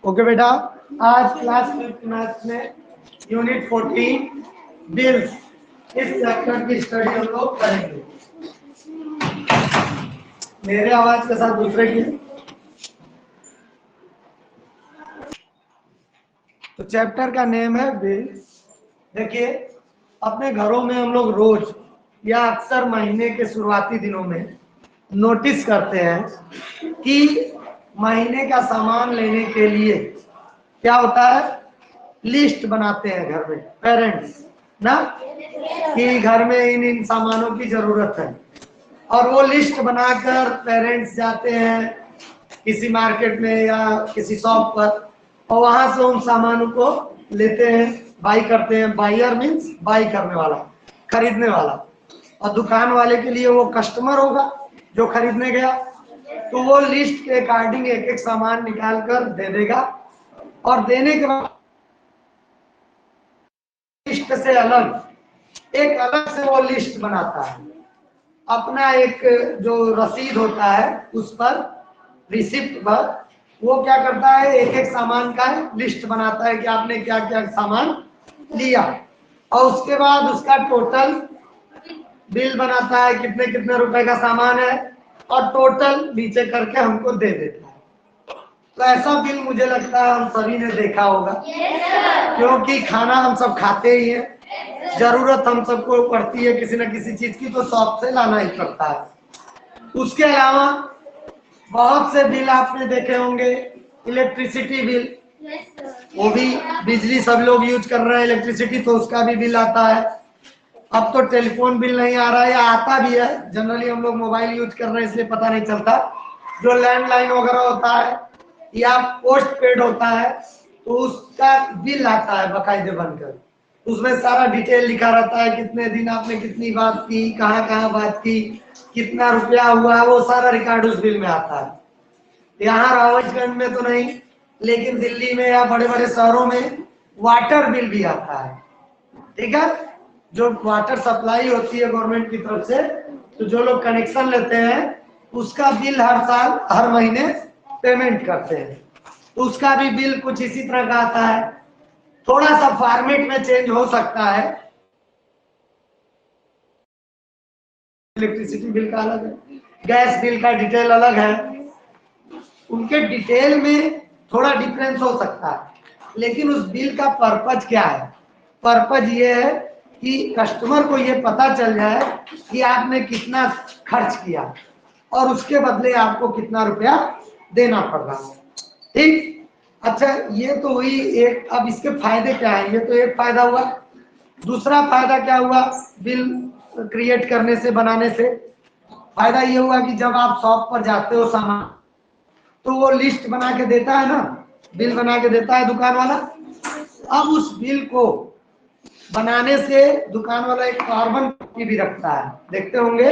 Okay बेटा, आज class 5th maths में यूनिट 14 बिल्स इस चैप्टर की स्टडी हम लोग करेंगे। मेरे आवाज के साथ दूसरे की। तो चैप्टर का नेम है बिल्स। देखिए, अपने घरों में हम लोग रोज या अक्सर महीने के शुरुआती दिनों में नोटिस करते हैं कि महीने का सामान लेने के लिए क्या होता है, लिस्ट बनाते हैं घर में पेरेंट्स ना, कि घर में इन इन सामानों की जरूरत है। और वो लिस्ट बनाकर पेरेंट्स जाते हैं किसी मार्केट में या किसी शॉप पर, और वहां से उन सामानों को लेते हैं, बाई करते हैं। बायर मीन्स बाई करने वाला, खरीदने वाला। और दुकान वाले के लिए वो कस्टमर होगा जो खरीदने गया, तो वो लिस्ट के अकॉर्डिंग एक एक सामान निकाल कर दे देगा। और देने के बाद लिस्ट से अलग से वो लिस्ट बनाता है। अपना एक जो रसीद होता है उस पर, रिसिप्ट पर, वो क्या करता है, एक एक सामान का लिस्ट बनाता है कि आपने क्या क्या सामान लिया। और उसके बाद उसका टोटल बिल बनाता है, कितने कितने रुपए का सामान है, और टोटल नीचे करके हमको दे देता है। तो ऐसा बिल मुझे लगता है हम सभी ने देखा होगा, क्योंकि खाना हम सब खाते ही हैं, जरूरत हम सबको पड़ती है किसी न किसी चीज की, तो शॉप से लाना ही पड़ता है। उसके अलावा बहुत से बिल आपने देखे होंगे, इलेक्ट्रिसिटी बिल, वो भी बिजली सब लोग यूज कर रहे हैं इलेक्ट्रिसिटी, तो उसका भी बिल आता है। अब तो टेलीफोन बिल नहीं आ रहा है, या आता भी है, जनरली हम लोग मोबाइल यूज कर रहे हैं इसलिए पता नहीं चलता। जो लैंडलाइन वगैरह होता है या पोस्ट पेड होता है, तो उसका बिल आता है बकायदे बनकर। उसमें सारा डिटेल लिखा रहता है, कितने दिन आपने कितनी बात की, कहाँ कहाँ बात की, कितना रुपया हुआ, वो सारा रिकॉर्ड उस बिल में आता है। यहाँ रावतगंज में तो नहीं, लेकिन दिल्ली में या बड़े बड़े शहरों में वाटर बिल भी आता है। ठीक है, जो वाटर सप्लाई होती है गवर्नमेंट की तरफ से, तो जो लोग कनेक्शन लेते हैं उसका बिल हर साल हर महीने पेमेंट करते हैं, तो उसका भी बिल कुछ इसी तरह का आता है। थोड़ा सा फॉर्मेट में चेंज हो सकता है। इलेक्ट्रिसिटी बिल का अलग है, गैस बिल का डिटेल अलग है, उनके डिटेल में थोड़ा डिफरेंस हो सकता है, लेकिन उस बिल का पर्पज क्या है? पर्पज ये है कि कस्टमर को ये पता चल जाए कि आपने कितना खर्च किया और उसके बदले आपको कितना रुपया देना पड़ रहा है। ठीक, अच्छा, ये तो हुई एक। अब इसके फायदे क्या है? ये तो एक फायदा हुआ। दूसरा फायदा क्या हुआ बिल क्रिएट करने से, बनाने से? फायदा ये हुआ कि जब आप शॉप पर जाते हो सामान, तो वो लिस्ट बना के देता है ना, बिल बना के देता है दुकान वाला। अब उस बिल को बनाने से दुकान वाला एक कार्बन कॉपी भी रखता है, देखते होंगे,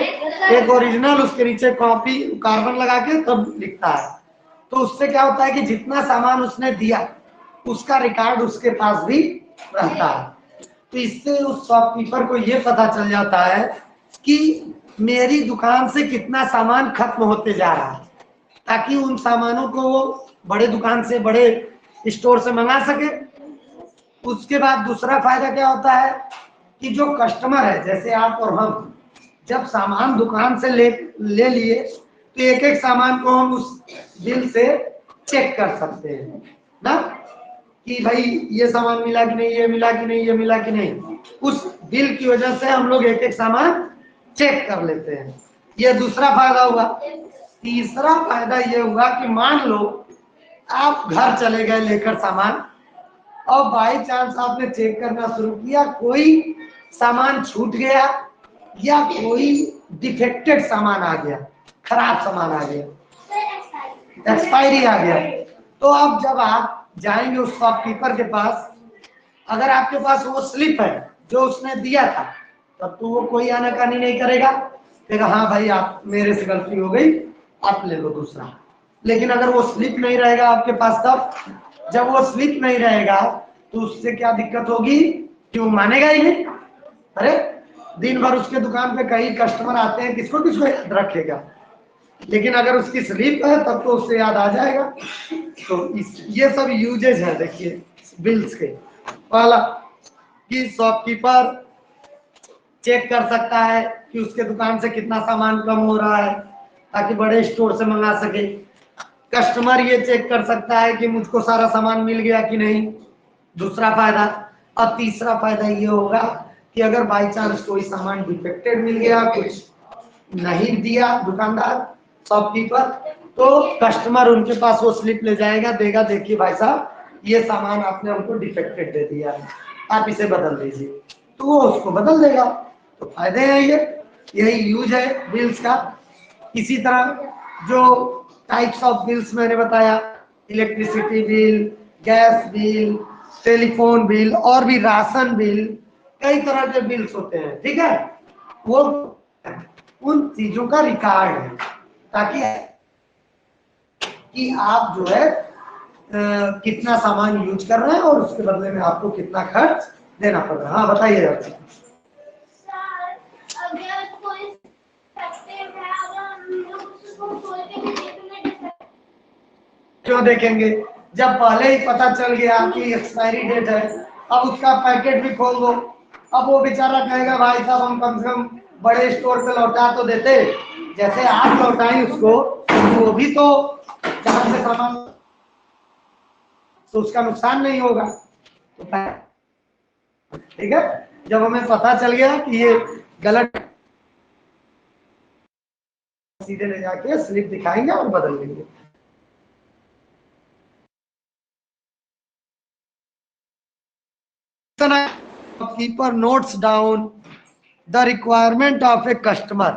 एक ओरिजिनल, उसके नीचे कॉपी कार्बन लगा के तब लिखता है। तो उससे क्या होता है कि जितना सामान उसने दिया उसका रिकॉर्ड उसके पास भी रहता है। तो इससे उस शॉपकीपर को ये पता चल जाता है कि मेरी दुकान से कितना सामान खत्म होते जा रहा है, ताकि उन सामानों को वो बड़े दुकान से, बड़े स्टोर से मंगा सके। उसके बाद दूसरा फायदा क्या होता है कि जो कस्टमर है, जैसे आप और हम, जब सामान दुकान से ले लिए, तो एक एक सामान को हम उस बिल से चेक कर सकते हैं ना, कि भाई ये सामान मिला कि नहीं, ये मिला कि नहीं, ये मिला कि नहीं। उस बिल की वजह से हम लोग एक एक सामान चेक कर लेते हैं। ये दूसरा फायदा हुआ। तीसरा फायदा ये हुआ कि मान लो आप घर चले गए लेकर सामान, और बाई चांस आपने चेक करना शुरू किया, कोई सामान छूट गया या कोई डिफेक्टेड सामान आ गया, खराब सामान आ गया, एक्सपायरी आ गया, तो अब जब आप जाएंगे उस शॉपकीपर के पास, अगर आपके पास वो स्लिप है जो उसने दिया था, तब तो वो कोई आनाकानी नहीं करेगा, कहेगा हाँ भाई आप, मेरे से गलती हो गई, आप ले लो दूसरा। लेकिन अगर वो स्लिप नहीं रहेगा आपके पास, तब जब वो स्लिप नहीं रहेगा तो उससे क्या दिक्कत होगी कि वो मानेगा ही नहीं। अरे दिन भर उसके दुकान पे कई कस्टमर आते हैं, किसको किसको याद रखेगा? लेकिन अगर उसकी स्लिप है तब तो उससे याद आ जाएगा। तो ये सब यूजेज है देखिए बिल्स के। पहला कि शॉपकीपर चेक कर सकता है कि उसके दुकान से कितना सामान कम हो रहा है ताकि बड़े स्टोर से मंगा सके। कस्टमर ये चेक कर सकता है कि मुझको सारा सामान मिल गया कि नहीं, दूसरा फायदा। अब तीसरा फायदा ये होगा कि अगर बाई चांस कोई सामान डिफेक्टेड मिल गया, कुछ नहीं दिया दुकानदार शॉपकीपर, तो कस्टमर उनके पास वो स्लिप ले जाएगा, देगा, देखिए भाई साहब ये सामान आपने हमको डिफेक्टेड दे दिया है, आप इसे बदल दीजिए, तो वो उसको बदल देगा। तो फायदे हैं ये, यही यूज है बिल्स का। इसी तरह जो टाइप्स ऑफ बिल्स मैंने बताया, electricity bill, gas bill, telephone bill और भी राशन बिल, कई तरह के बिल्स होते हैं, ठीक है। वो उन चीजों का रिकॉर्ड है ताकि कि आप जो है कितना सामान यूज कर रहे हैं और उसके बदले में आपको कितना खर्च देना पड़ रहा है। हाँ बताइए। क्यों देखेंगे, जब पहले ही पता चल गया कि एक्सपायरी डेट है, अब उसका पैकेट भी खोल दो, अब वो बेचारा कहेगा भाई साहब हम कम से कम बड़े स्टोर पे लौटा तो देते, जैसे आप लौटाई उसको, तो वो भी तो जहां से सामान, तो उसका नुकसान नहीं होगा। तो ठीक है, जब हमें पता चल गया कि ये गलत, सीधे ले जाके स्लिप दिखाएंगे और बदल देंगे। Shopkeeper notes down the requirement of a customer.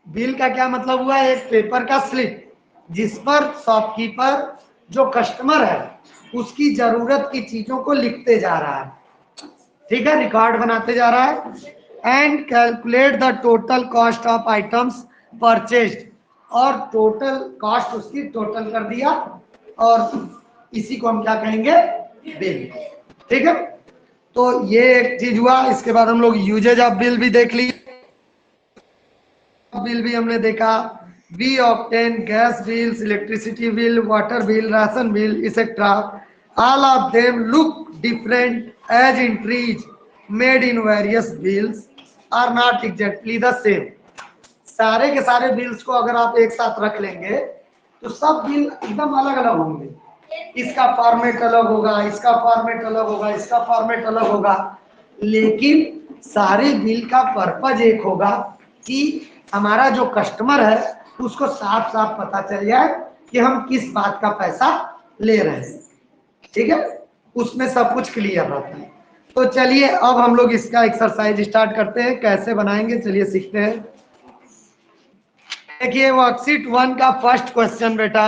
Bill का क्या मतलब हुआ, एक पेपर का स्लिप जिस पर शॉपकीपर जो कस्टमर है उसकी जरूरत की चीजों को लिखते जा रहा है, ठीक है, रिकॉर्ड बनाते जा रहा है। And calculate the total cost of items purchased, और टोटल कॉस्ट उसकी टोटल कर दिया, और इसी को हम क्या कहेंगे, बिल, ठीक है। तो ये एक चीज हुआ। इसके बाद हम लोग यूजेज ऑफ बिल भी देख लिए, बिल भी हमने देखा। We obtain gas bills, electricity bill, water bill, ration bill etcetera, all of them look different as entries made in various bills are not exactly the same. सारे के सारे bills को अगर आप एक साथ रख लेंगे तो सब बिल एकदम अलग अलग होंगे, इसका फॉर्मेट अलग होगा, इसका फॉर्मेट अलग होगा, इसका फॉर्मेट अलग होगा, लेकिन सारे बिल का पर्पज एक होगा कि हमारा जो कस्टमर है उसको साफ साफ पता चल जाए कि हम किस बात का पैसा ले रहे हैं, ठीक है, उसमें सब कुछ क्लियर रहता है। तो चलिए अब हम लोग इसका एक्सरसाइज स्टार्ट करते हैं, कैसे बनाएंगे चलिए सीखते हैं। देखिए वर्कशीट 1 का फर्स्ट क्वेश्चन बेटा,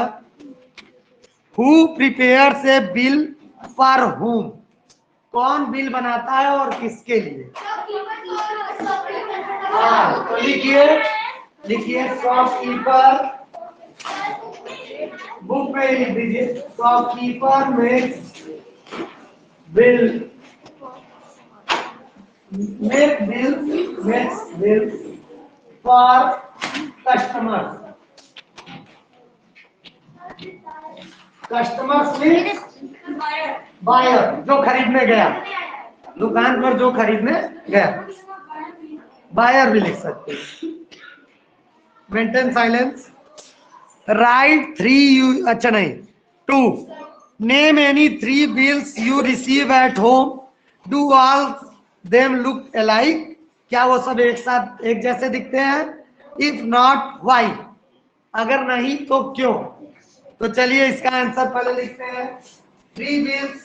who prepares A bill for हुम, कौन बिल बनाता है और किसके लिए। हाँ तो लिखिए, लिखिए शॉपकीपर, बुक में लिख दीजिए, shopkeeper makes bill, makes bill for customer, customers means buyer, जो खरीदने गया, दुकान पर जो खरीदने गया, बायर भी लिख सकते हैं। Maintain silence. राइट 3 यू, अच्छा नहीं 2, name any 3 bills you receive at home, do all them look alike, क्या वो सब एक साथ एक जैसे दिखते हैं, इफ नॉट व्हाई, अगर नहीं तो क्यों। तो चलिए इसका आंसर पहले लिखते हैं। 3 बिल्स,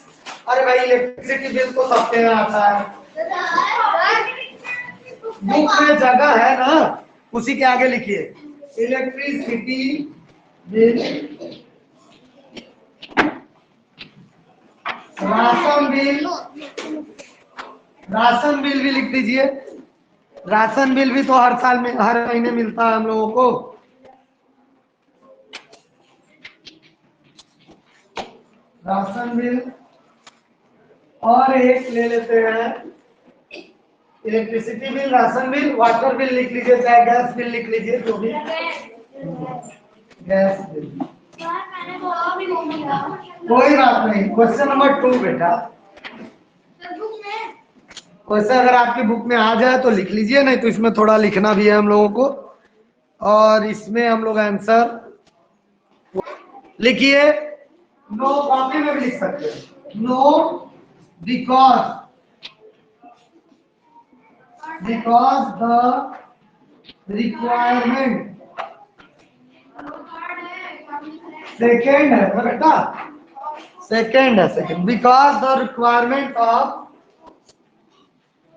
अरे भाई इलेक्ट्रिसिटी बिल तो सबके यहाँ आता है, बुक में जगह है ना, उसी के आगे लिखिए electricity bill, ration bill, ration bill भी लिख दीजिए, राशन बिल भी तो हर साल में हर महीने मिलता है हम लोगों को, राशन बिल। और एक ले लेते हैं electricity bill, ration bill, water bill लिख लीजिए, चाहे गैस बिल लिख लीजिए, जो भी। Gas bill. कोई बात नहीं, क्वेश्चन नंबर 2 बेटा। वैसे अगर आपकी बुक में आ जाए तो लिख लीजिए, नहीं तो इसमें थोड़ा लिखना भी है हम लोगों को, और इसमें हम लोग आंसर लिखिए। नो कॉपी में भी लिख सकते हैं। No because the requirement, second है ना बेटा, सेकेंड है, second, because the requirement of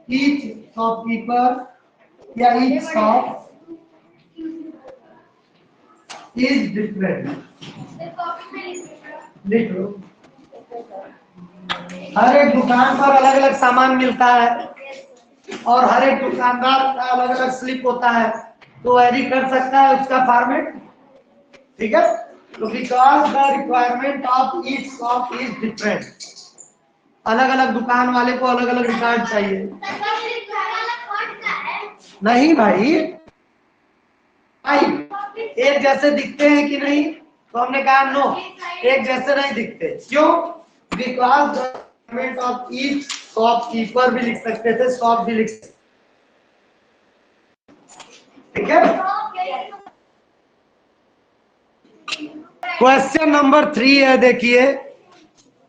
each shopkeeper या ईच शॉप इज डिफरेंट। लिख लो। हर एक दुकान पर अलग अलग सामान मिलता है और हर एक दुकानदार का अलग अलग स्लिप होता है, तो वेरी कर सकता है उसका फॉर्मेट। ठीक है, तो because the requirement of each shop is different, अलग अलग दुकान वाले को अलग अलग रिकॉर्ड चाहिए। नहीं भाई, एक जैसे दिखते हैं कि नहीं, तो हमने कहा नो, एक जैसे नहीं दिखते। क्यों? Because the requirement of each shopkeeper भी लिख सकते थे, शॉप भी लिख सकते। ठीक है, क्वेश्चन नंबर 3 है, देखिए,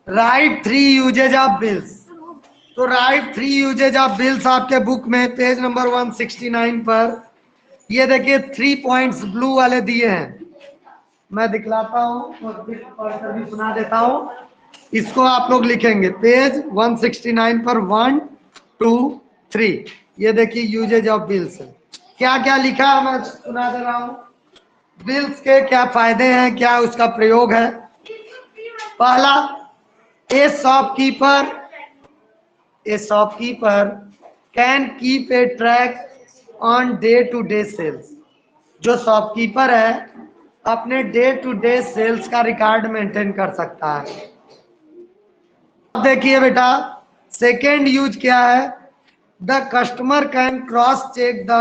राइट 3 यूजेज ऑफ बिल्स। तो राइट 3 यूजेज ऑफ बिल्स आपके बुक में पेज नंबर 169 पर ये देखिए 3 पॉइंट्स ब्लू वाले दिए हैं। मैं दिखलाता हूँ और फिर पढ़कर भी सुना देता हूँ। इसको आप लोग लिखेंगे पेज 169 पर 1, 2, 3। ये देखिए यूजेज ऑफ बिल्स है। क्या क्या लिखा है मैं सुना दे रहा हूँ। बिल्स के क्या फायदे हैं, क्या उसका प्रयोग है। पहला, a shopkeeper can keep a track on day to day sales. जो शॉपकीपर है अपने डे टू डे सेल्स का रिकॉर्ड मेंटेन कर सकता है। अब देखिए बेटा, सेकेंड यूज क्या है, the customer can cross check the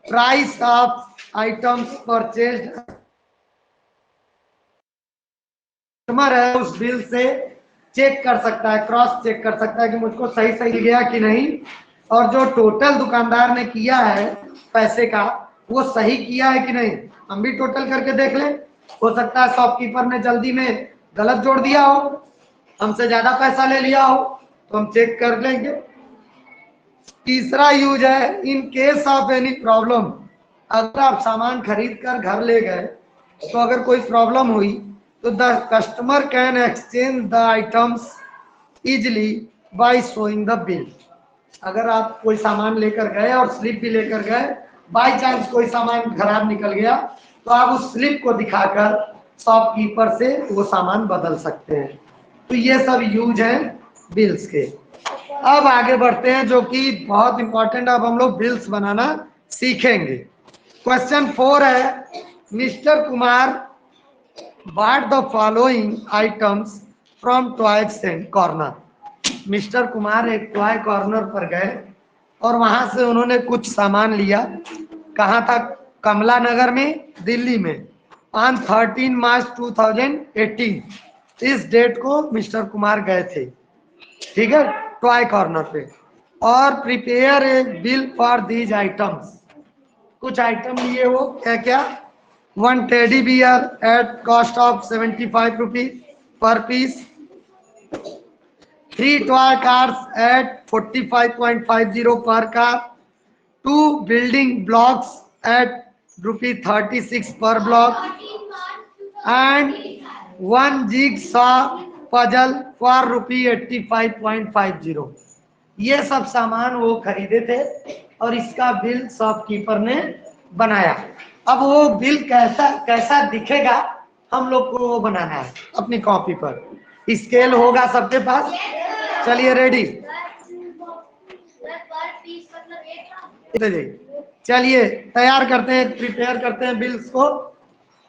price of items purchased. Customer है उस बिल से चेक कर सकता है, क्रॉस चेक कर सकता है कि मुझको सही सही गया कि नहीं, और जो टोटल दुकानदार ने किया है पैसे का वो सही किया है कि नहीं। हम भी टोटल करके देख लें, हो सकता है शॉपकीपर ने जल्दी में गलत जोड़ दिया हो, हमसे ज्यादा पैसा ले लिया हो, तो हम चेक कर लेंगे। तीसरा यूज है, in case of any problem, अगर आप सामान खरीद कर घर ले गए तो अगर कोई प्रॉब्लम हुई तो the customer can exchange the items easily by showing the bill. अगर आप कोई सामान लेकर गए और स्लिप भी लेकर गए, बाय चांस कोई सामान खराब निकल गया तो आप उस स्लिप को दिखाकर शॉपकीपर से वो सामान बदल सकते हैं। तो ये सब यूज है बिल्स के। अब आगे बढ़ते हैं, जो कि बहुत इंपॉर्टेंट, अब हम लोग बिल्स बनाना सीखेंगे। क्वेश्चन 4 है, mister Kumar bought the following items from toy corner. Mister Kumar एक टॉय कॉर्नर पर गए और वहां से उन्होंने कुछ सामान लिया। कहाँ तक? कमला नगर में, दिल्ली में, ऑन 13 मार्च 2018। इस डेट को मिस्टर कुमार गए थे, ठीक है, टॉय कॉर्नर पे। और prepare a bill for these items. कुछ आइटम लिए वो, क्या क्या? 1 teddy bear at cost of 75 rupees per piece, 3 toy cars at 45.50 per car, 2 building blocks at rupees 36 per block, and 1 jigsaw puzzle for rupees 85.50। ये सब सामान वो खरीदे थे और इसका बिल शॉपकीपर ने बनाया। अब वो बिल कैसा कैसा दिखेगा हम लोग को वो बनाना है अपनी कॉपी पर। स्केल होगा सबके पास, चलिए रेडी, चलिए तैयार करते हैं, प्रिपेयर करते हैं बिल्स को।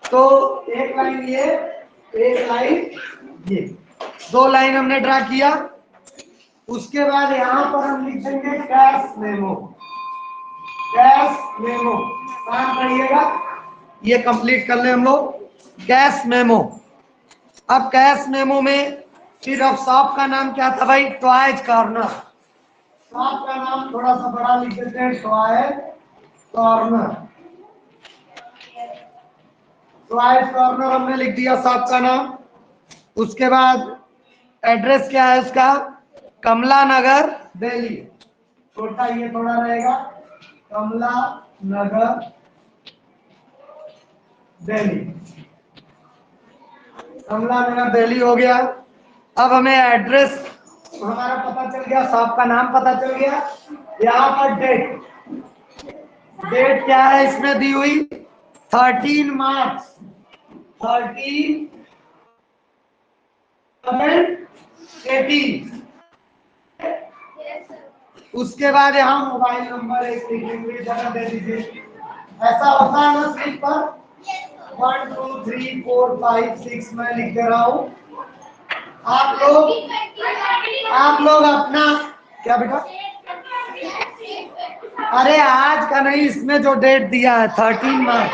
तो एक लाइन ये, एक लाइन ये, 2 लाइन हमने ड्रा किया। उसके बाद यहाँ पर हम लिख देंगे कैश मेमो। कैश मेमो, काम करिएगा, ये कंप्लीट कर ले हम लोग। Cash memo. अब कैश मेमो में फिर अब शॉप का नाम क्या था भाई? Toys corner. शॉप का नाम थोड़ा सा बड़ा लिख देते हैं, टॉयज कॉर्नर। टॉयज कॉर्नर हमने लिख दिया शॉप का नाम। उसके बाद एड्रेस क्या है उसका? कमला नगर दिल्ली। छोटा ये थोड़ा रहेगा, कमला नगर दिल्ली। कमला नगर दिल्ली हो गया। अब हमें एड्रेस हमारा पता चल गया, शॉप का नाम पता चल गया। यहाँ पर डेट, डेट क्या है इसमें दी हुई? 13 मार्च 18। उसके बाद यहाँ मोबाइल नंबर एक लिखेंगे, जगह दे दीजिए। ऐसा होता है ना स्लिप पर? 1 2 3 4 5 6 मैं लिख दे रहा हूँ। आप लोग अपना क्या बेटा? अरे आज का नहीं, इसमें जो डेट दिया है 13 मार्च,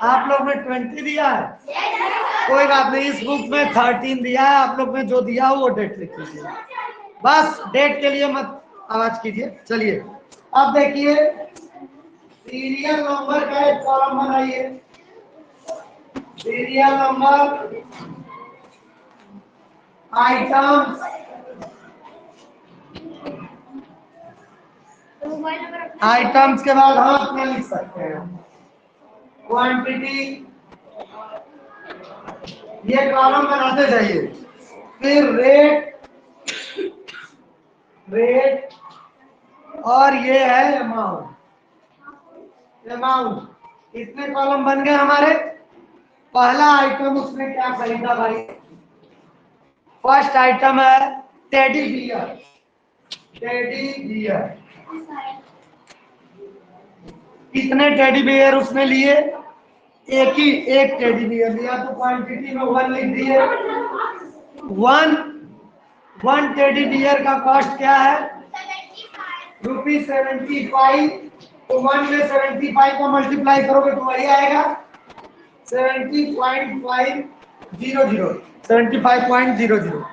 आप लोग में 20 दिया है। कोई बात नहीं, इस बुक में 13 दिया है, आप लोग में जो दिया हो वो डेट लिख लीजिए। बस डेट के लिए मत आवाज कीजिए। चलिए अब देखिए, सीरियल नंबर का एक कॉलम बनाइए। सीरियल नंबर, आइटम्स, आइटम्स के बाद हम अपना लिख सकते हैं क्वांटिटी। ये कॉलम बनाते जाइए। फिर रेट, रेट, और ये है अमाउंट। अमाउंट इतने कॉलम बन गए हमारे। पहला आइटम उसमें क्या खरीदा भाई? फर्स्ट आइटम है टेडी बियर। टेडी बियर, कितने टेडी बियर उसने लिए? एक टेडी बियर लिया, तो क्वांटिटी में 1 लिख दिए। वन टेडी बियर का कॉस्ट क्या है? ₹75। तो 1 में 75 का मल्टीप्लाई करोगे तो वही आएगा 70.500। 75.00।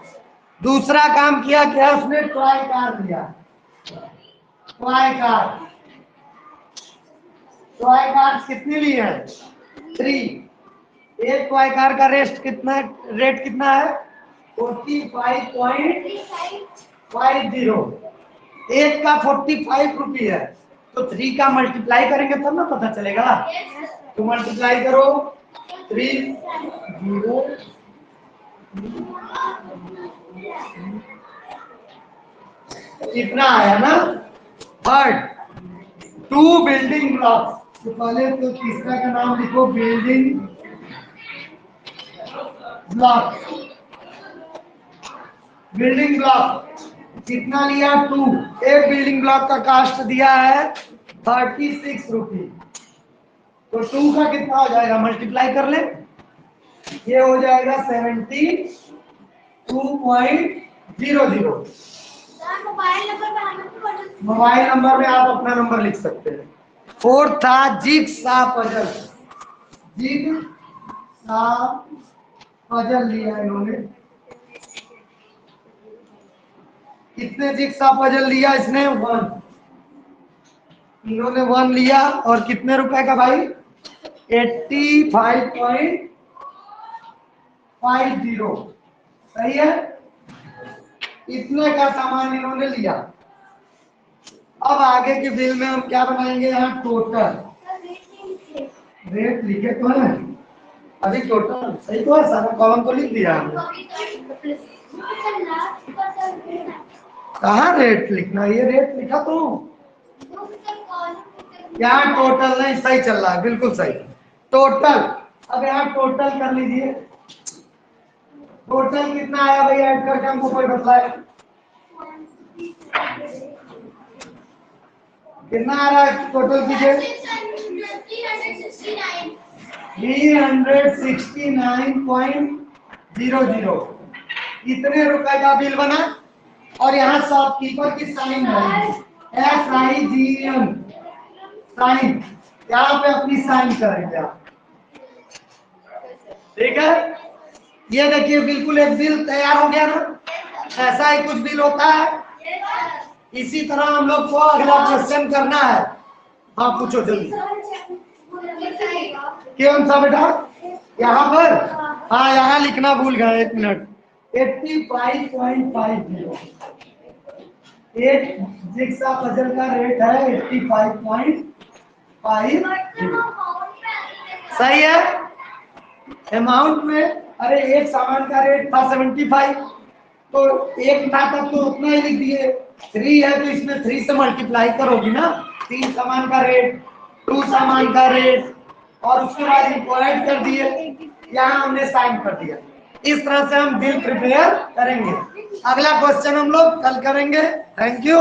दूसरा काम किया क्या उसने? टॉय कार लिया। टॉय कार, टॉय कार कितनी ली है? 3। एक टॉय कार का रेट कितना है? 45.50। एक का 45 रुपये है, तो 3 का मल्टीप्लाई करेंगे तब ना पता चलेगा। तो मल्टीप्लाई करो 3 0 इतना आया ना। Third, 2 building blocks. तो पहले तो तीसरा का नाम लिखो बिल्डिंग ब्लॉक। बिल्डिंग ब्लॉक कितना लिया? 2। एक बिल्डिंग ब्लॉक का कास्ट दिया है 36 रुपये। तो 2 का कितना हो जाएगा? मल्टीप्लाई कर ले, ये हो जाएगा 72.00। मोबाइल नंबर में आप अपना नंबर लिख सकते हैं। फोर्थ था जिगसा पजल। जिगसा पजल लिया इन्होंने। कितने जिगसा पजल लिया इसने? 1। इन्होंने 1 लिया, और कितने रुपए का भाई? 85.50। सही है, इतने का सामान इन्होंने लिया। अब आगे के बिल में हम क्या बनाएंगे? यहाँ टोटल रेट लिखे तो है अभी, टोटल सही तो है, सारा कॉलम तो लिख दिया हमने। कहाँ रेट लिखना? ये रेट लिखा तो यहाँ टोटल नहीं, सही चल रहा है, बिल्कुल सही। टोटल, अब यहाँ टोटल कर लीजिए। टोटल कितना आया भाई? ऐड करके हमको कोई बताए कितना आ रहा है? टोटल कीजिए। 369.00। इतने रुपए का बिल बना, और यहाँ शॉपकीपर की साइन है, SIGN साइन। यहाँ पे अपनी साइन करेंगे आप। ठीक है, ये देखिए बिल्कुल एक बिल तैयार हो गया ना, ऐसा ही कुछ बिल होता है। इसी तरह हम लोग को अगला क्वेश्चन करना है। हाँ पूछो जल्दी। कौन सा बेटा? यहाँ पर? हाँ यहाँ लिखना भूल गए, 1 मिनट। 85.50 एक जिक्सा पजल का रेट है 85.5। सही है। अमाउंट में, अरे एक सामान का रेट था 75, तो एक था तब तो उतना ही लिख दिए। 3 है तो इसमें 3 से मल्टीप्लाई करोगी ना। 3 सामान का रेट, 2 सामान का रेट, और उसके बाद इनको ऐड कर दिए, यहाँ हमने साइन कर दिया। इस तरह से हम बिल प्रिपेयर करेंगे। अगला क्वेश्चन हम लोग कल करेंगे। Thank you.